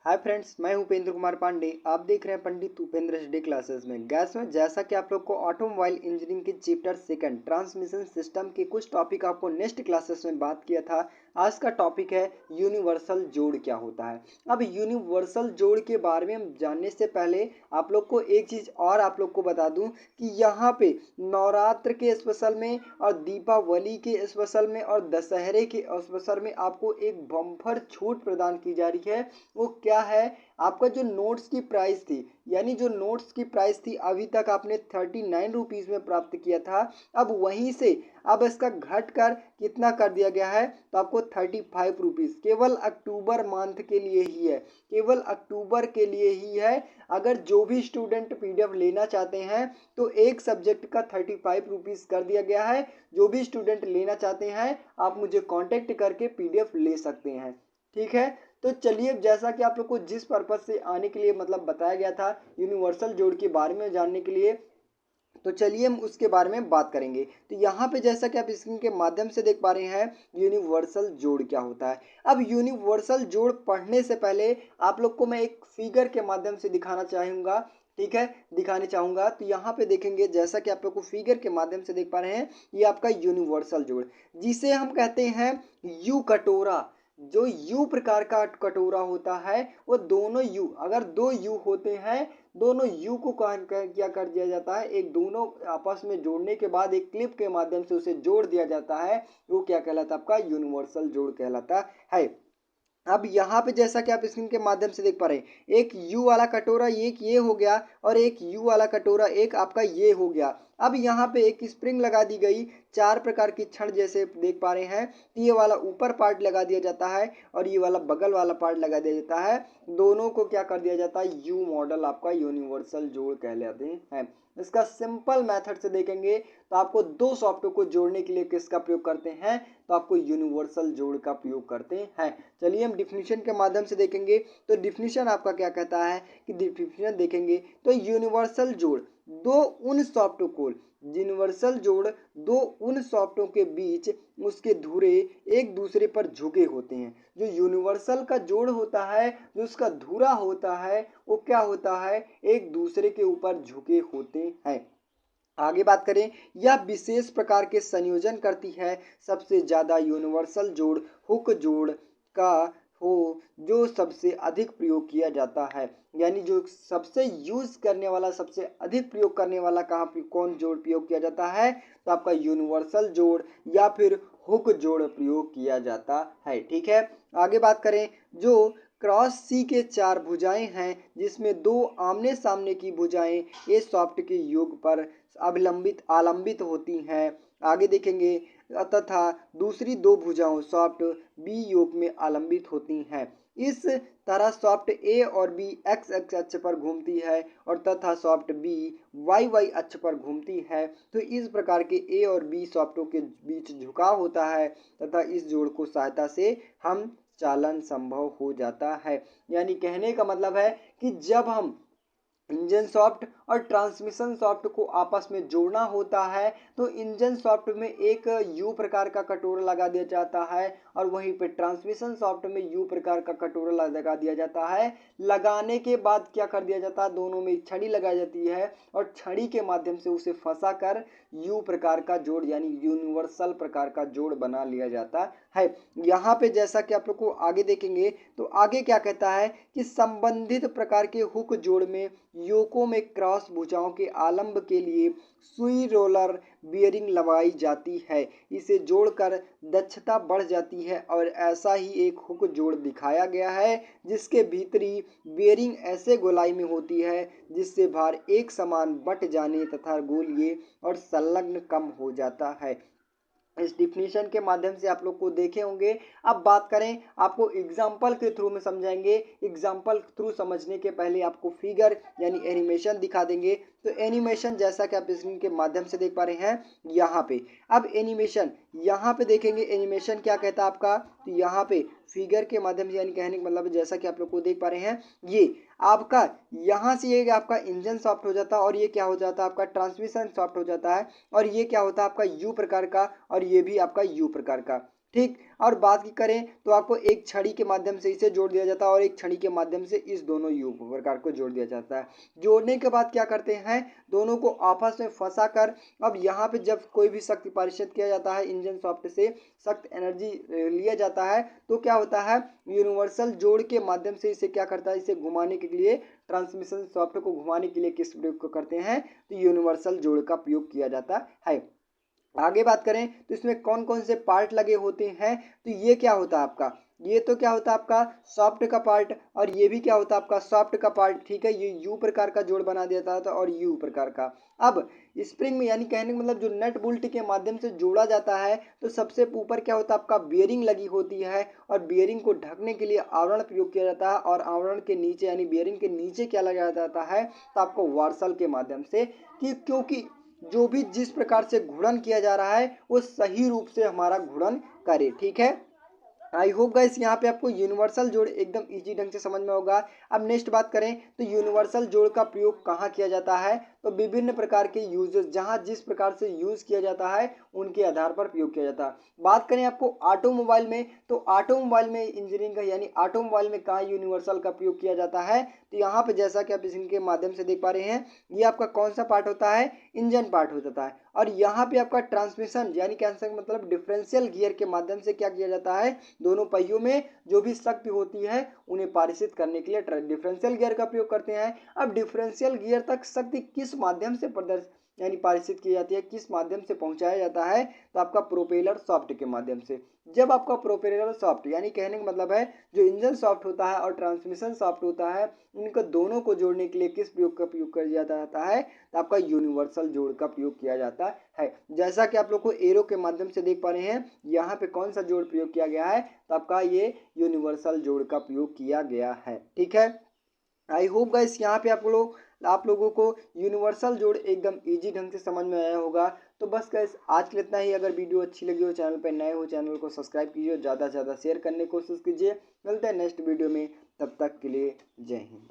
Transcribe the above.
Hi friends, मैं उपेंद्र कुमार पांडे। आप देख रहे हैं पंडित उपेंद्र एचडी क्लासेस में। गैस में जैसा कि आप लोग को ऑटोमोबाइल इंजीनियरिंग के चैप्टर सेकंड ट्रांसमिशन सिस्टम के कुछ टॉपिक आपको नेक्स्ट क्लासेस में बात किया था। आज का टॉपिक है यूनिवर्सल जोड़ क्या होता है। अब यूनिवर्सल जोड़ के बारे में हम जानने से पहले आप लोग को एक चीज़ और आप लोग को बता दूं कि यहाँ पे नवरात्र के स्पेशल में और दीपावली के स्पेशल में और दशहरे के स्पेशल में आपको एक बम्पर छूट प्रदान की जा रही है। वो क्या है? आपका जो नोट्स की प्राइस थी, यानी जो नोट्स की प्राइस थी अभी तक आपने 39 रुपीज़ में प्राप्त किया था। अब वहीं से अब इसका घट कर कितना कर दिया गया है, तो आपको 35 रुपीज़ केवल अक्टूबर मंथ के लिए ही है, केवल अक्टूबर के लिए ही है। अगर जो भी स्टूडेंट पीडीएफ लेना चाहते हैं तो एक सब्जेक्ट का 35 रुपीज़ कर दिया गया है। जो भी स्टूडेंट लेना चाहते हैं आप मुझे कांटेक्ट करके पीडीएफ ले सकते हैं, ठीक है। तो चलिए, जैसा कि आप लोग को जिस पर्पज से आने के लिए मतलब बताया गया था यूनिवर्सल जोड़ के बारे में जानने के लिए, तो चलिए हम उसके बारे में बात करेंगे। तो यहाँ पे जैसा कि आप स्क्रीन के माध्यम से देख पा रहे हैं यूनिवर्सल जोड़ क्या होता है। अब यूनिवर्सल जोड़ पढ़ने से पहले आप लोग को मैं एक फिगर के माध्यम से दिखाना चाहूँगा, ठीक है, दिखाने चाहूँगा। तो यहाँ पे देखेंगे, जैसा कि आप लोग को फिगर के माध्यम से देख पा रहे हैं, ये आपका यूनिवर्सल जोड़ जिसे हम कहते हैं यू कटोरा। जो यू प्रकार का कटोरा होता है वो दोनों यू, अगर दो यू होते हैं, दोनों यू को क्या कर दिया जाता है, एक दोनों आपस में जोड़ने के बाद एक क्लिप के माध्यम से उसे जोड़ दिया जाता है। वो क्या कहलाता है? आपका यूनिवर्सल जोड़ कहलाता है। अब यहाँ पे जैसा कि आप स्क्रीन के माध्यम से देख पा रहे हैं, एक यू वाला कटोरा एक ये हो गया और एक यू वाला कटोरा एक आपका ये हो गया। अब यहाँ पे एक स्प्रिंग लगा दी गई, चार प्रकार की छड़ जैसे देख पा रहे हैं। तो ये वाला ऊपर पार्ट लगा दिया जाता है और ये वाला बगल वाला पार्ट लगा दिया जाता है। दोनों को क्या कर दिया जाता है? यू मॉडल आपका यूनिवर्सल जोड़ कहलाते हैं। इसका सिंपल मेथड से देखेंगे तो आपको दो सॉफ्ट को जोड़ने के लिए किसका प्रयोग करते हैं? तो आपको यूनिवर्सल जोड़ का प्रयोग करते हैं। चलिए हम डिफिनीशन के माध्यम से देखेंगे। तो डिफिनीशन आपका क्या कहता है कि डिफिनीशन देखेंगे तो यूनिवर्सल जोड़ दो उन सॉफ्ट को, यूनिवर्सल जोड़ दो उन सॉफ्टों के बीच उसके धुरे एक दूसरे पर झुके होते हैं। जो यूनिवर्सल का जोड़ होता है, जो उसका धुरा होता है, वो क्या होता है? एक दूसरे के ऊपर झुके होते हैं। आगे बात करें, यह विशेष प्रकार के संयोजन करती है। सबसे ज्यादा यूनिवर्सल जोड़ हुक जोड़ का हो जो सबसे अधिक प्रयोग किया जाता है। यानी जो सबसे यूज करने वाला, सबसे अधिक प्रयोग करने वाला कहाँ पे कौन जोड़ प्रयोग किया जाता है? तो आपका यूनिवर्सल जोड़ या फिर हुक जोड़ प्रयोग किया जाता है, ठीक है। आगे बात करें, जो क्रॉस सी के चार भुजाएं हैं जिसमें दो आमने सामने की भुजाएं ए सॉफ्ट के योग पर अवलंबित आलंबित होती हैं। आगे देखेंगे, तथा दूसरी दो भुजाओं सॉफ्ट बी योग में आलंबित होती हैं। इस तरह सॉफ्ट ए और बी एक्स एक्स अक्ष पर घूमती है और तथा सॉफ्ट बी वाई वाई अक्ष पर घूमती है। तो इस प्रकार के ए और बी सॉफ्टों के बीच झुकाव होता है तथा इस जोड़ को सहायता से हम चालन संभव हो जाता है। यानी कहने का मतलब है कि जब हम इंजन सॉफ्ट और ट्रांसमिशन सॉफ्ट को आपस में जोड़ना होता है तो इंजन सॉफ्ट में एक यू प्रकार का कटोरा लगा दिया जाता है और वहीं पे ट्रांसमिशन सॉफ्ट में यू प्रकार का कटोरा लगा दिया जाता है। लगाने के बाद क्या कर दिया जाता है? दोनों में छड़ी लगाई जाती है और छड़ी के माध्यम से उसे फंसा कर यू प्रकार का जोड़ यानी यूनिवर्सल प्रकार का जोड़ बना लिया जाता है। यहाँ पे जैसा कि आप लोग को आगे देखेंगे तो आगे क्या कहता है कि संबंधित प्रकार के हुक जोड़ में योकों में क्रॉस भुजाओं के आलंब के लिए सुई रोलर बियरिंग लगाई जाती है। इसे जोड़कर दक्षता बढ़ जाती है और ऐसा ही एक हुक जोड़ दिखाया गया है जिसके भीतरी बियरिंग ऐसे गोलाई में होती है जिससे भार एक समान बंट जाने तथा गोलीय और संलग्न कम हो जाता है। इस डिफिनीशन के माध्यम से आप लोग को देखे होंगे। अब बात करें, आपको एग्जाम्पल के थ्रू में समझाएंगे। एग्जाम्पल थ्रू समझने के पहले आपको फिगर यानी एनिमेशन दिखा देंगे। तो एनिमेशन जैसा कि आप स्क्रीन के माध्यम से देख पा रहे हैं यहाँ पे। अब एनिमेशन यहाँ पे देखेंगे, एनिमेशन क्या कहता है आपका? तो यहाँ पे फिगर के माध्यम से यानी कहने का मतलब जैसा कि आप लोग को देख पा रहे हैं, ये आपका यहाँ से ये आपका इंजन सॉफ्ट हो जाता है और ये क्या हो जाता है? आपका ट्रांसमिशन सॉफ्ट हो जाता है और ये क्या होता है? आपका यू प्रकार का और ये भी आपका यू प्रकार का। ठीक। और बात की करें तो आपको एक छड़ी के माध्यम से इसे जोड़ दिया जाता है और एक छड़ी के माध्यम से इस दोनों यू प्रकार को जोड़ दिया जाता है। जोड़ने के बाद क्या करते हैं, दोनों को आपस में फंसा कर, अब यहाँ पे जब कोई भी शक्ति पारित किया जाता है, इंजन सॉफ्ट से सख्त एनर्जी लिया जाता है, तो क्या होता है, यूनिवर्सल जोड़ के माध्यम से इसे क्या करता है, इसे घुमाने के लिए, ट्रांसमिशन सॉफ्ट को घुमाने के लिए किस प्रयोग को करते हैं, तो यूनिवर्सल जोड़ का प्रयोग किया जाता है। आगे बात करें तो इसमें कौन कौन से पार्ट लगे होते हैं, तो ये क्या होता है आपका, ये तो क्या होता है आपका सॉफ्ट का पार्ट, और ये भी क्या होता है आपका सॉफ्ट का पार्ट। ठीक है, ये यू प्रकार का जोड़ बना देता था और यू प्रकार का। अब स्प्रिंग में यानी कहने का मतलब जो नट बोल्ट के माध्यम से जोड़ा जाता है, तो सबसे ऊपर क्या होता है आपका बियरिंग लगी होती है, और बियरिंग को ढकने के लिए आवरण प्रयोग किया जाता है, और आवरण के नीचे यानी बियरिंग के नीचे क्या लगाया जाता है, तो आपको वार्सल के माध्यम से, कि क्योंकि जो भी जिस प्रकार से घूर्णन किया जा रहा है वो सही रूप से हमारा घूर्णन करे। ठीक है, आई होप गाइस यहाँ पे आपको यूनिवर्सल जोड़ एकदम इजी ढंग से समझ में होगा। अब नेक्स्ट बात करें तो यूनिवर्सल जोड़ का प्रयोग कहाँ किया जाता है, तो विभिन्न प्रकार के यूजेस, जहाँ जिस प्रकार से यूज किया जाता है उनके आधार पर प्रयोग किया जाता है। बात करें आपको ऑटोमोबाइल में, तो ऑटोमोबाइल में इंजीनियरिंग का यानी ऑटोमोबाइल में कहाँ यूनिवर्सल का प्रयोग किया जाता है, तो यहाँ पे जैसा कि आप इनके माध्यम से देख पा रहे हैं, ये आपका कौन सा पार्ट होता है, इंजन पार्ट हो जाता है। और यहाँ पे आपका ट्रांसमिशन यानी कैंसर मतलब डिफरेंशियल गियर के माध्यम से क्या किया जाता है, दोनों पहियों में जो भी शक्ति होती है उन्हें पारित करने के लिए डिफरेंशियल गियर का प्रयोग करते हैं। अब डिफरेंशियल गियर तक शक्ति किस माध्यम से प्रदर्शित यानी पारित की जाती है, किस माध्यम से पहुंचाया जाता है, तो आपका प्रोपेलर सॉफ्ट के माध्यम से। जब आपका प्रोपेलर सॉफ्ट यानी कहने का मतलब है जो इंजन सॉफ्ट होता है और ट्रांसमिशन सॉफ्ट होता है, इनको दोनों को जोड़ने के लिए किस प्रयोग का प्रयोग किया जाता है, तो आपका यूनिवर्सल जोड़ का प्रयोग किया जाता है। जैसा कि आप लोग को एरो के माध्यम से देख पा रहे हैं, यहाँ पे कौन सा जोड़ प्रयोग किया गया है, तो आपका ये यूनिवर्सल जोड़ का प्रयोग किया गया है। ठीक है, आई होप गाइस यहाँ पे आप लोगों को यूनिवर्सल जोड़ एकदम इजी ढंग से समझ में आया होगा। तो बस गाइस आज के लिए इतना ही। अगर वीडियो अच्छी लगी हो, चैनल पर नए हो, चैनल को सब्सक्राइब कीजिए, ज़्यादा से ज़्यादा शेयर करने की कोशिश कीजिए। मिलते हैं नेक्स्ट वीडियो में, तब तक के लिए जय हिंद।